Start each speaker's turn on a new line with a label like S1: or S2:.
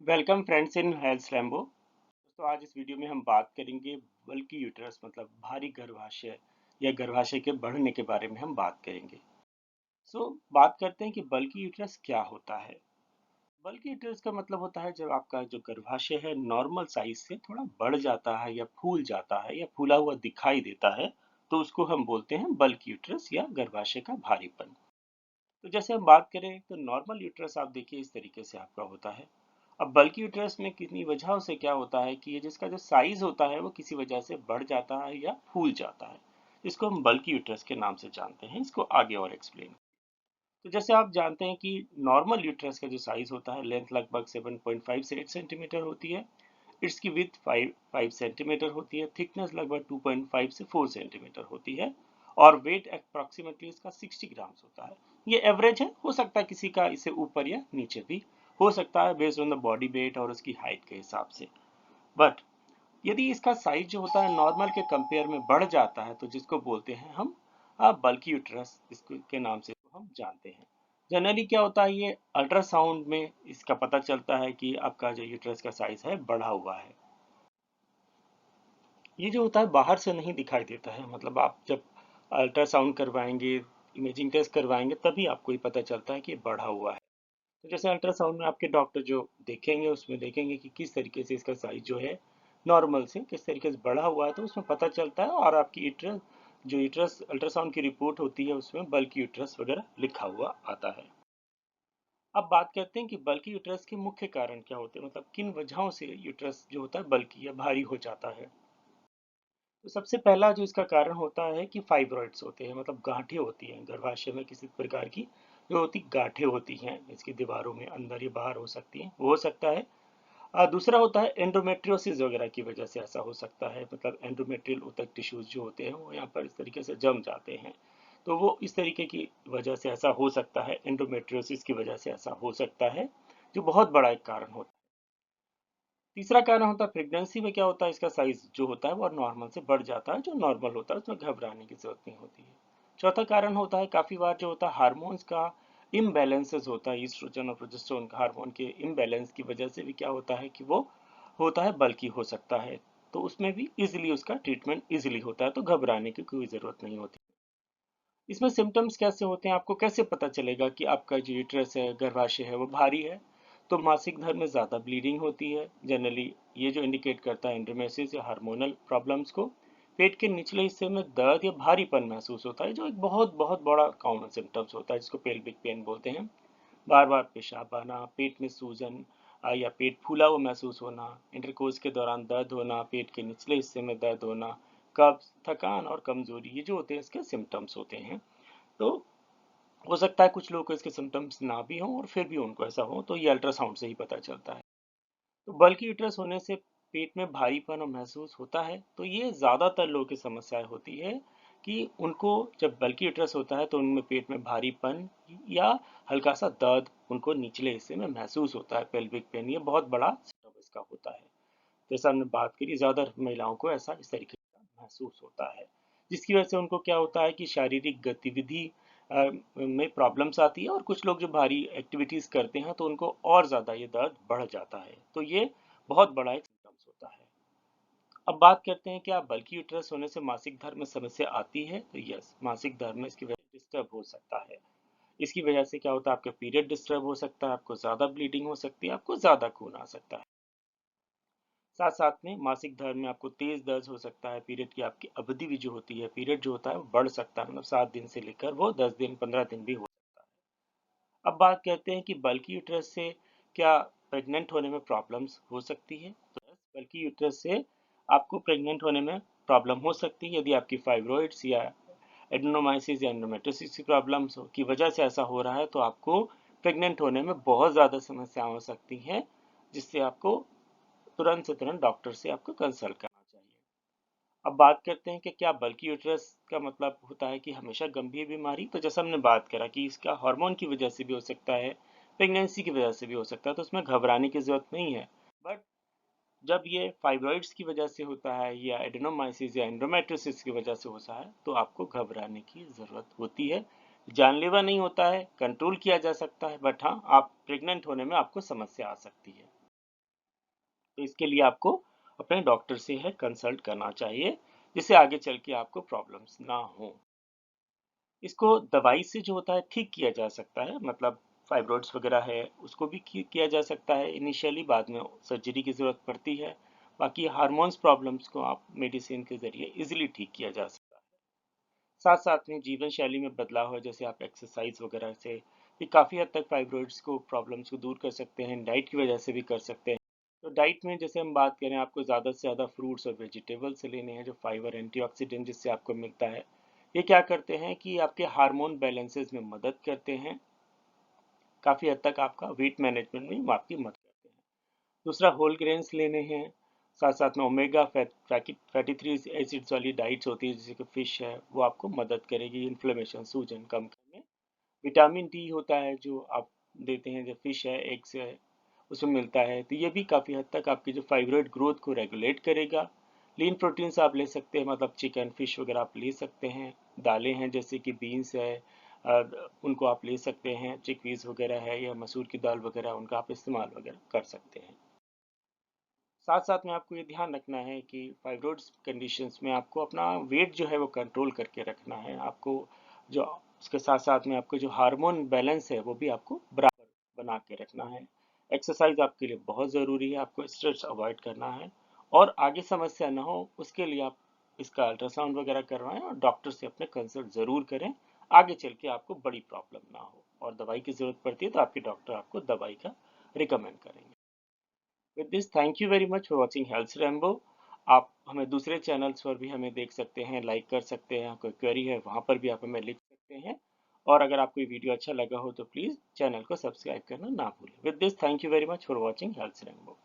S1: Welcome friends in health Lambo. दोस्तों आज इस वीडियो में हम बात करेंगे बल्कि यूट्रस मतलब भारी गर्भाशय या गर्भाशय के बढ़ने के बारे में हम बात करेंगे। बात करते हैं कि बल्कि यूट्रस क्या होता है। बल्कि यूट्रस का मतलब होता है जब आपका जो गर्भाशय है नॉर्मल साइज से थोड़ा बढ़ जाता है या फूल जाता है या फूला हुआ दिखाई देता है, तो उसको हम बोलते हैं बल्कि यूट्रस या गर्भाशय का भारीपन। तो जैसे हम बात करें तो नॉर्मल यूट्रस आप देखिए इस तरीके से आपका होता है। अब बल्कि यूट्रस में कितनी वजहों से क्या होता है कि ये जिसका जो साइज होता है वो किसी वजह से बढ़ जाता है या फूल जाता है। इसको हम बल्कि यूट्रस के नाम से जानते हैं। इसको आगे और एक्सप्लेन। तो जैसे आप जानते हैं कि नॉर्मल यूट्रस का जो साइज होता है लेंथ लगभग 7.5 से 8 सेंटीमीटर होती है। इसकी विड्थ 5 सेंटीमीटर होती है। थिकनेस लगभग 2.5 से 4 सेंटीमीटर होती है। और वेट अप्रॉक्सीमेटली इसका 60 ग्राम्स होता है। ये एवरेज है, हो सकता है किसी का इससे ऊपर या नीचे भी हो सकता है based on the body weight और उसकी हाइट के हिसाब से। बट यदि इसका साइज जो होता है नॉर्मल के कंपेयर में बढ़ जाता है तो जिसको बोलते हैं हम बल्कि यूट्रस इसको के नाम से हम जानते हैं। जनरली क्या होता है ये अल्ट्रासाउंड में इसका पता चलता है कि आपका जो यूट्रस का साइज है बढ़ा हुआ है। ये जो होता है बाहर से नहीं दिखाई देता है, मतलब आप जब अल्ट्रासाउंड करवाएंगे, इमेजिंग टेस्ट करवाएंगे तभी आपको ये पता चलता है कि ये बढ़ा हुआ है। तो जैसे अल्ट्रासाउंड में आपके डॉक्टर जो देखेंगे उसमें देखेंगे कि किस तरीके से इसका साइज जो है नॉर्मल से किस तरीके से बढ़ा हुआ है, तो उसमें पता चलता है। और आपकी यूट्रस जो यूट्रस अल्ट्रासाउंड की रिपोर्ट होती है उसमें बल्कि यूट्रस वगैरह लिखा हुआ आता है। अब बात करते हैं कि बल्कि यूट्रस के मुख्य कारण क्या होते हैं, मतलब किन वजहों से यूट्रस जो होता है बल्कि या भारी हो जाता है। तो सबसे पहला जो इसका कारण होता है कि फाइब्रॉइड्स होते हैं, मतलब गांठें होती हैं गर्भाशय में किसी प्रकार की जो होती गांठें होती हैं इसकी दीवारों में अंदर या बाहर हो सकती हैं, वो हो सकता है। दूसरा होता है एंडोमेट्रियोसिस वगैरह की वजह से ऐसा हो सकता है, मतलब एंडोमेट्रियल ऊतक टिश्यूज जो होते हैं वो यहाँ पर इस तरीके से जम जाते हैं। तो वो इस तरीके की वजह से ऐसा हो सकता है, एंडोमेट्रियोसिस की वजह से ऐसा हो सकता है, जो बहुत बड़ा एक कारण होता है। तीसरा कारण होता है प्रेगनेंसी में क्या होता है इसका साइज जो होता है वो नॉर्मल से बढ़ जाता है, जो नॉर्मल होता है उसमें घबराने की जरूरत नहीं होती है। चौथा कारण होता है काफी बार जो होता है हार्मोन्स का इम्बैलेंसेस होता है, ईस्ट्रोजन और प्रोजेस्टेरोन का हार्मोन के इम्बैलेंस की वजह से भी क्या होता है कि वो होता है बल्कि हो सकता है। तो उसमें भी इजिली उसका ट्रीटमेंट इजिली होता है, तो घबराने की कोई जरूरत नहीं होती। इसमें सिम्टम्स कैसे होते हैं, आपको कैसे पता चलेगा कि आपका जो यूट्रस है गर्भाशय है वो भारी है। तो मासिक धर्म में ज़्यादा ब्लीडिंग होती है जनरली, ये जो इंडिकेट करता है एंड्रोमेसिस या हार्मोनल प्रॉब्लम्स को। पेट के निचले हिस्से में दर्द या भारीपन महसूस होता है, जो एक बहुत बहुत बड़ा कॉमन सिम्टम्स होता है, जिसको पेल्विक पेन बोलते हैं। बार बार पेशाब आना, पेट में सूजन या पेट फूला हुआ महसूस होना, इंटरकोर्स के दौरान दर्द होना, पेट के निचले हिस्से में दर्द होना, कब्ज, थकान और कमजोरी, ये जो होते हैं इसके सिम्टम्स होते हैं। तो हो सकता है कुछ लोगों को इसके सिम्टम्स ना भी हों और फिर भी उनको ऐसा हो, तो ये अल्ट्रासाउंड से ही पता चलता है। तो बल्कि यूट्रस होने से पेट में भारीपन और महसूस होता है, तो ये ज़्यादातर लोगों की समस्या होती है कि उनको जब बल्कि यूट्रस होता है तो उनमें पेट में भारीपन या हल्का सा दर्द उनको निचले हिस्से में महसूस होता है, पेल्विक पेन, ये बहुत बड़ा सिम्टम इसका होता है। जैसा हमने बात करी, ज़्यादा महिलाओं को ऐसा इस तरीके का महसूस होता है, जिसकी वजह से उनको क्या होता है कि शारीरिक गतिविधि में प्रॉब्लम्स आती है, और कुछ लोग जो भारी एक्टिविटीज़ करते हैं तो उनको और ज़्यादा ये दर्द बढ़ जाता है। तो ये बहुत बड़ा एक सिम्टम्स होता है। अब बात करते हैं क्या बल्कि यूट्रस होने से मासिक धर्म में समस्या आती है, तो यस, मासिक धर्म में इसकी वजह से डिस्टर्ब हो सकता है। इसकी वजह से क्या होता है, आपका पीरियड डिस्टर्ब हो सकता है, आपको ज़्यादा ब्लीडिंग हो सकती है, आपको ज़्यादा खून आ सकता है। साथ साथ में मासिक धर्म में आपको तेज दर्द हो सकता है, पीरियड की आपकी अवधि भी जो होती है, पीरियड जो होता है वो बढ़ सकता है, मतलब 7 दिन से लेकर वो 10 दिन 15 दिन भी हो सकता है। अब बात करते हैं कि बल्कि यूट्रस से क्या प्रेग्नेंट होने में प्रॉब्लम्स हो सकती है। तो yes, बल्कि यूट्रस से आपको प्रेग्नेंट होने में प्रॉब्लम हो सकती है, यदि आपकी फाइब्रॉइड्स या एडेनोमाइसिस या एंडोमेट्रियोसिस की प्रॉब्लम्स की वजह से ऐसा हो रहा है, तो आपको प्रेग्नेंट होने में बहुत ज़्यादा समस्याएं हो सकती हैं, जिससे आपको तुरंत से तुरंत डॉक्टर से आपको कंसल्ट करना चाहिए। अब बात करते हैं कि क्या बल्कि यूट्रस का मतलब होता है कि हमेशा गंभीर बीमारी। तो जैसा हमने बात करा कि इसका हार्मोन की वजह से भी हो सकता है, प्रेगनेंसी की वजह से भी हो सकता है, तो उसमें घबराने की जरूरत नहीं है। बट जब ये फाइब्रॉइड्स की वजह से होता है या एडेनोमाइसिस या एंड्रोमेट्रियोसिस की वजह से होता है, तो आपको घबराने की ज़रूरत होती है। जानलेवा नहीं होता है, कंट्रोल किया जा सकता है, बट हाँ, आप प्रेग्नेंट होने में आपको समस्या आ सकती है। तो इसके लिए आपको अपने डॉक्टर से है कंसल्ट करना चाहिए, जिससे आगे चल के आपको प्रॉब्लम्स ना हो। इसको दवाई से जो होता है ठीक किया जा सकता है, मतलब फाइब्रॉइड्स वगैरह है उसको भी किया जा सकता है इनिशियली, बाद में सर्जरी की ज़रूरत पड़ती है। बाकी हार्मोन्स प्रॉब्लम्स को आप मेडिसिन के ज़रिए इजीली ठीक किया जा सकता है। साथ साथ में जीवन शैली में बदलाव है, जैसे आप एक्सरसाइज वगैरह से भी काफ़ी हद तक फाइब्रॉइड्स को प्रॉब्लम्स को दूर कर सकते हैं, डाइट की वजह से भी कर सकते हैं। तो डाइट में जैसे हम बात करें, आपको ज़्यादा से ज़्यादा फ्रूट्स और वेजिटेबल्स लेने हैं, जो फाइबर एंटीऑक्सीडेंट जिससे आपको मिलता है। ये क्या करते हैं कि आपके हार्मोन बैलेंसेस में मदद करते हैं, काफ़ी हद तक आपका वेट मैनेजमेंट में वो आपकी मदद करते हैं। दूसरा, होल ग्रेन्स लेने हैं, साथ साथ में ओमेगा फैटी थ्री एसिड्स वाली डाइट्स होती है, जैसे कि फिश है, वो आपको मदद करेगी इन्फ्लेमेशन, सूजन कम करने। विटामिन डी होता है जो आप देते हैं, जो फिश है, एग्स है, उसमें मिलता है, तो ये भी काफ़ी हद तक आपकी जो फाइब्रॉइड ग्रोथ को रेगुलेट करेगा। लीन प्रोटीन्स आप ले सकते हैं, मतलब चिकन फिश वगैरह आप ले सकते हैं। दालें हैं जैसे कि बीन्स है, उनको आप ले सकते हैं। चिकपीस वगैरह है या मसूर की दाल वगैरह, उनका आप इस्तेमाल वगैरह कर सकते हैं। साथ साथ में आपको ये ध्यान रखना है कि फाइब्रोइड्स कंडीशंस में आपको अपना वेट जो है वो कंट्रोल करके रखना है। आपको जो उसके साथ साथ में आपको जो हार्मोन बैलेंस है वो भी आपको बराबर बना के रखना है। एक्सरसाइज आपके लिए बहुत ज़रूरी है, आपको स्ट्रेस अवॉइड करना है, और आगे समस्या ना हो उसके लिए आप इसका अल्ट्रासाउंड वगैरह करवाएं और डॉक्टर से अपने कंसल्ट ज़रूर करें। आगे चल के आपको बड़ी प्रॉब्लम ना हो और दवाई की ज़रूरत पड़ती है तो आपके डॉक्टर आपको दवाई का रिकमेंड करेंगे। With this, thank you very much for watching health Rambo. आप हमें दूसरे चैनल्स पर भी हमें देख सकते हैं, लाइक कर सकते हैं, कोई क्वेरी है वहाँ पर भी आप हमें लिख सकते हैं। और अगर आपको ये वीडियो अच्छा लगा हो तो प्लीज़ चैनल को सब्सक्राइब करना ना भूलें। With this, thank you very much for watching health Rambo.